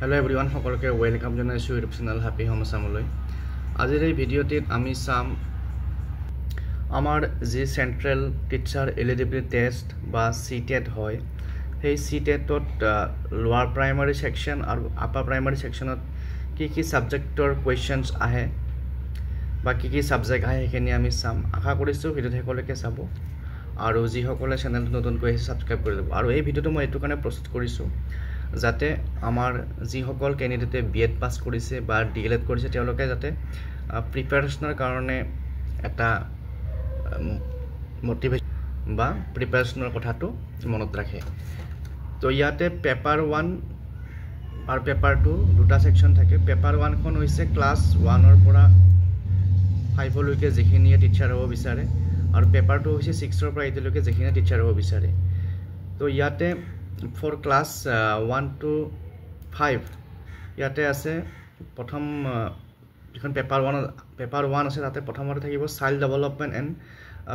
Hello everyone, সকলকে welcome জানাইছো YouTube channel happy home আসামলৈ। আজিৰ এই ভিডিঅ'টিত আমি চাম আমাৰ যি সেন্ট্ৰেল টিচাৰ এলিজিবিলিটি টেষ্ট বা সিটেট হয় সেই সিটেটত লোৱাৰ প্ৰাইমাৰী সেকশন আৰু আপাৰ প্ৰাইমাৰী সেকশনত কি সাবজেক্টৰ কোৱেশ্চনছ আহে বা কি সাবজেক্ট আহে সেইখিনি আমি চাম। আশা কৰিছো ভিডিঅ'টো সকলোকে চাব আৰু যি সকলে চেনেলটো নতুনকৈ আহিছে সাবস্ক্ৰাইব কৰি দিব। আৰু এই ভিডিঅ'টো মই এইটো কাৰণে প্ৰস্তুত কৰিছো যাতে আমাৰ যি সকল ক্যান্ডিডেটে বিএড পাস কৰিছে বা ডিএলএড কৰিছে তেওঁলোকে যাতে প্ৰিপাৰেচনৰ কাৰণে এটা মোটিভেশন বা প্ৰিপাৰেচনৰ কথাটো মনত ৰাখে। তো ইয়াতে পেপাৰ 1 আৰু পেপাৰ 2 দুটা সেকশন থাকে। পেপাৰ 1 খন হৈছে ক্লাস 1 ৰ পৰা 5 লৈকে যিখিনিয়ে টিচাৰ হ'ব বিচাৰে আৰু পেপাৰ 2 হৈছে 6 ৰ পৰা 8 লৈকে যিখিনিয়ে টিচাৰ হ'ব বিচাৰে। তো ইয়াতে for class 1 to 5 ইয়াতে আছে প্ৰথম এখন পেপাৰ 1 আছে তাতে প্ৰথমতে থাকিব child development and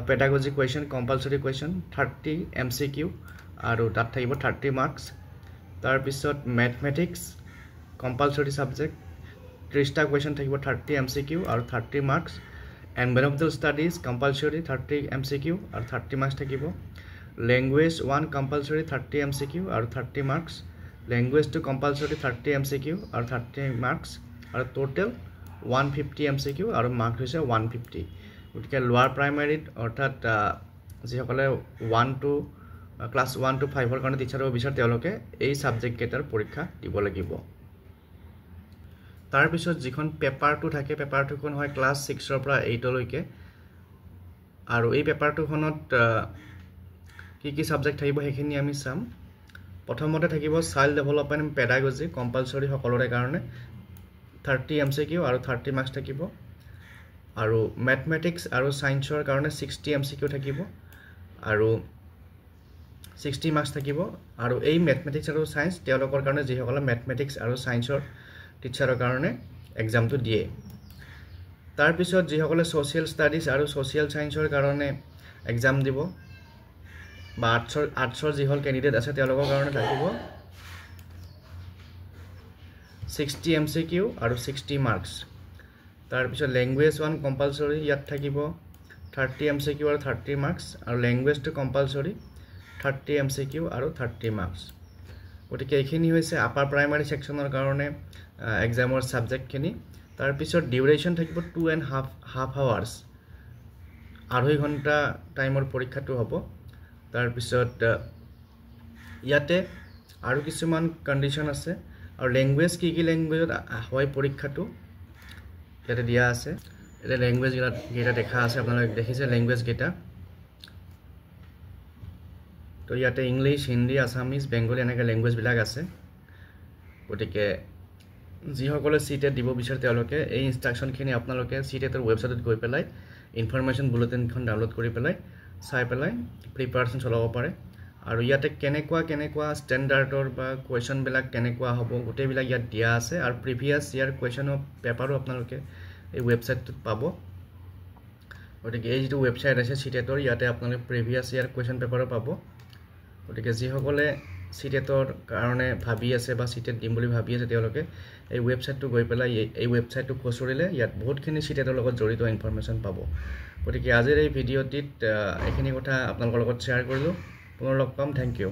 pedagogy question compulsory question 30 MCQ আৰু তাত থাকিব 30 মাৰ্কস। তাৰ পিছত ম্যাথমেটিক্স কম্পালসৰি সাবজেক্ট 30টা কোৱেশ্চন থাকিব 30 এমসিকিউ আৰু 30 marks. Environmental studies compulsory 30 MCQ আৰু 30 মাৰ্কস থাকিব। Language 1 compulsory 30 MCQ আৰু 30 marks. Language 2 compulsory 30 MCQ আৰু 30 marks আৰু total 150 MCQ আৰু marks হৈছে 150। গতিকে লোৱাৰ প্ৰাইমাৰীত অৰ্থাৎ যি সকলে 1 to ক্লাস 1 to 5 ৰ কাৰণে টিচাৰ হ'ব বিচাৰে তেওঁলোকে এই সাবজেক্ট কেইটাৰ পৰীক্ষা দিব লাগিব। তাৰ পিছত যিখন পেপাৰ 2 থাকে পেপাৰ 2 খন হয় ক্লাস 6 ৰ পৰা 8 লৈকে আৰু এই পেপাৰ 2 খনত কি সাবজেক্ট থাকিব সেইখিনি আমি চাম। প্ৰথমতে থাকিব child development and pedagogy compulsory সকলোৰে কাৰণে 30 এমসিকিউ আৰু 30 মাৰ্কস থাকিব আৰু ম্যাথমেটিক্স আৰু সায়েন্সৰ কাৰণে 60 এমসিকিউ থাকিব আৰু 60 মাৰ্কস থাকিব। আৰু এই ম্যাথমেটিক্স আৰু সায়েন্স তেওঁলোকৰ কাৰণে যি সকলে ম্যাথমেটিক্স আৰু সায়েন্সৰ টিচাৰৰ কাৰণে এক্সামটো দিয়ে। তাৰ পিছত যি সকলে সোশ্যাল ষ্টাডিজ আৰু সোশ্যাল সায়েন্সৰ কাৰণে এক্সাম দিব বা আৰ্টছৰ যি হল ক্যান্ডিডেট আছে তেওঁলোকৰ কাৰণে থাকিব 60 এমসিকিউ আৰু 60 মাৰ্কস। তাৰ পিছত ল্যাঙ্গুৱেজ 1 কম্পালসৰি ইয়াত থাকিব 30 এমসিকিউ আৰু 30 মাৰ্কস আৰু ল্যাঙ্গুৱেজ 2 কম্পালসৰি 30 এমসিকিউ আৰু 30 মাৰ্কস। গতিকে এইখিনি হৈছে আপাৰ প্ৰাইমাৰী সেকশনৰ কাৰণে এক্সামৰ সাবজেক্টখিনি। তাৰ পিছত ডিউৰেচন থাকিব 2.5 আৱাৰ্স 2.5 ঘণ্টা টাইমৰ পৰীক্ষাটো হ'ব। তাৰ পিছত ইয়াতে আৰু কিছুমান কন্ডিশন আছে আৰু ল্যাঙ্গুৱেজ কি ল্যাঙ্গুৱেজত হয় পৰীক্ষাটো ইয়াতে দিয়া আছে। এটা ল্যাঙ্গুৱেজ গেটা দেখা আছে আপোনালোকে দেখিছে ল্যাঙ্গুৱেজ গেটা। তো ইয়াতে ইংলিশ হিন্দী আসামিজ বেঙ্গলী এনেকৈ ল্যাঙ্গুৱেজ বিলাক আছে। গতিকে যিসকলে সিটেট দিব বিচাৰে তেওঁলোকে এই ইনস্ট্ৰাকশনখিনি আপোনালোকে সিটেটৰ ৱেবছাইটত গৈ পেলাই ইনফৰমেশন বুলেটিনখন ডাউনলোড কৰি পেলাই চাই পেলাই প্ৰিপাৰেচন চলাব পাৰে। আৰু ইয়াতে কেনেকুৱা ষ্টেণ্ডাৰ্ডৰ বা কোৱেশ্চন বিলাক কেনেকুৱা হ'ব গোটেই বিলাক ইয়াত দিয়া আছে আৰু প্ৰিভিয়াস ইয়াৰ কোৱেশ্চন পেপাৰো আপোনালোকে এই ৱেবছাইটটোত পাব। গতিকে এই যেটো ৱেবছাইট আছে সিটেটৰ ইয়াতে আপোনালোকে প্ৰিভিয়াস ইয়াৰ কোৱেশ্চন পেপাৰো পাব। গতিকে যিসকলে সিটেটৰ কাৰণে ভাবি আছে বা সিটেট দিম বুলি ভাবি আছে তেওঁলোকে এই ৱেবছাইটটো গৈ পেলাই এই ৱেবছাইটটো খুচৰিলে ইয়াত বহুতখিনি সিটেটৰ লগত জড়িত ইনফৰমেশন পাব। গতিকে আজিৰ এই ভিডিঅ'টিত এইখিনি কথা আপোনালোকৰ লগত শ্বেয়াৰ কৰিলো। পুনৰ লগ পাম। Thank U.